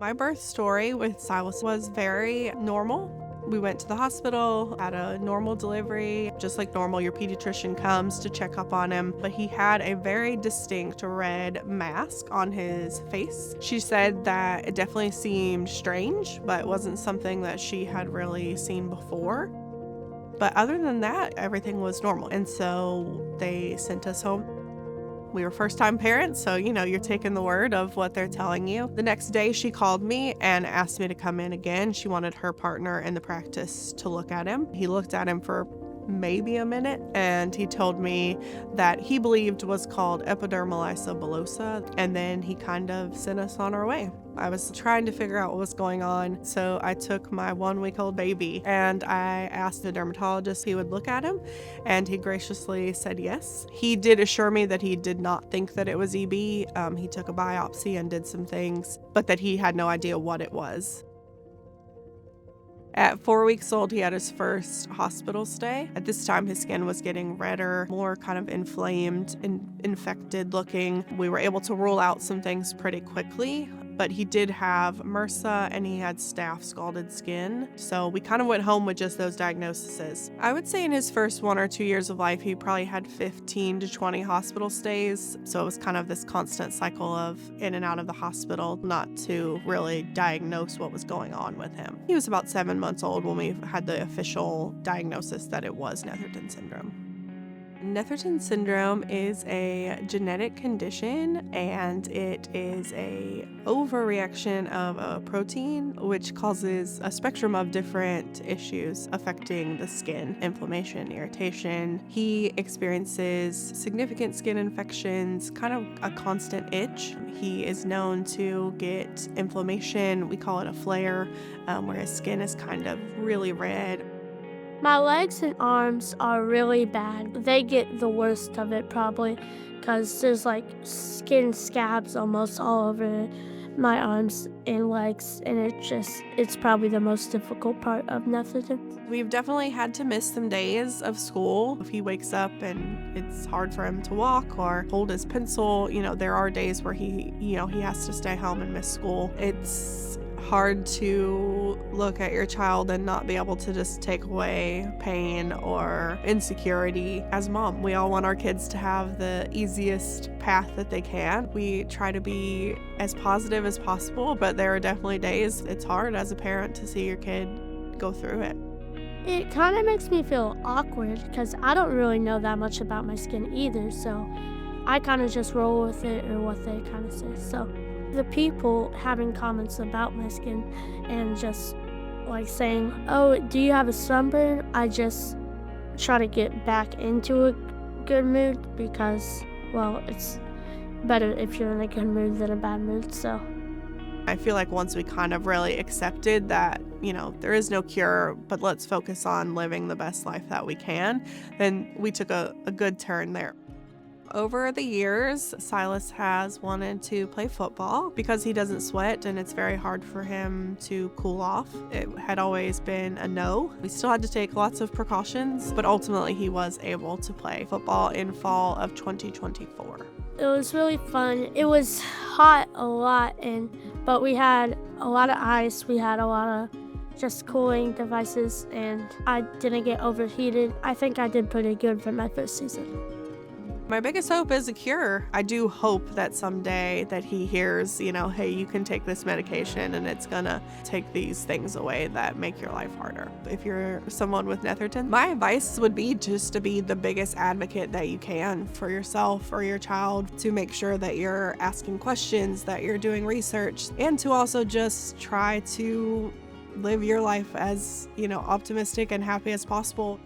My birth story with Silas was very normal. We went to the hospital, had a normal delivery, just like normal. Your pediatrician comes to check up on him, but he had a very distinct red mask on his face. She said that it definitely seemed strange, but it wasn't something that she had really seen before. But other than that, everything was normal. And so they sent us home. We were first-time parents, so, you're taking the word of what they're telling you. The next day, she called me and asked me to come in again. She wanted her partner in the practice to look at him. He looked at him for maybe a minute, and he told me that he believed was called epidermolysa bullosa, and then he kind of sent us on our way. I was trying to figure out what was going on, so I took my 1-week-old baby and I asked the dermatologist if he would look at him, and he graciously said yes. He did assure me that he did not think that it was EB. He took a biopsy and did some things, but that he had no idea what it was. At 4 weeks old, he had his first hospital stay. At this time, his skin was getting redder, more kind of inflamed and infected looking. We were able to rule out some things pretty quickly, but he did have MRSA and he had staph scalded skin. So we kind of went home with just those diagnoses. I would say in his first 1 or 2 years of life, he probably had 15 to 20 hospital stays. So it was kind of this constant cycle of in and out of the hospital, not to really diagnose what was going on with him. He was about 7 months old when we had the official diagnosis that it was Netherton Syndrome. Netherton Syndrome is a genetic condition, and it is a overreaction of a protein which causes a spectrum of different issues affecting the skin: inflammation, irritation. He experiences significant skin infections, kind of a constant itch. He is known to get inflammation, we call it a flare, where his skin is kind of really red. My legs and arms are really bad. They get the worst of it probably because there's like skin scabs almost all over my arms and legs, and it's probably the most difficult part of Netherton. We've definitely had to miss some days of school. If he wakes up and it's hard for him to walk or hold his pencil, there are days where he has to stay home and miss school. It's hard to look at your child and not be able to just take away pain or insecurity. As a mom, we all want our kids to have the easiest path that they can. We try to be as positive as possible, but there are definitely days it's hard as a parent to see your kid go through it. It kind of makes me feel awkward because I don't really know that much about my skin either, so I kind of just roll with it or what they kind of say. So the people having comments about my skin and just like saying, "Oh, do you have a sunburn?" I just try to get back into a good mood because, well, it's better if you're in a good mood than a bad mood. So I feel like once we kind of really accepted that, there is no cure, but let's focus on living the best life that we can, then we took a good turn there. Over the years, Silas has wanted to play football because he doesn't sweat and it's very hard for him to cool off. It had always been a no. We still had to take lots of precautions, but ultimately he was able to play football in fall of 2024. it was really fun. It was hot a lot, but we had a lot of ice. We had a lot of just cooling devices, and I didn't get overheated. I think I did pretty good for my first season. My biggest hope is a cure. I do hope that someday that he hears, hey, you can take this medication and it's gonna take these things away that make your life harder. If you're someone with Netherton, my advice would be just to be the biggest advocate that you can for yourself or your child, to make sure that you're asking questions, that you're doing research, and to also just try to live your life as, optimistic and happy as possible.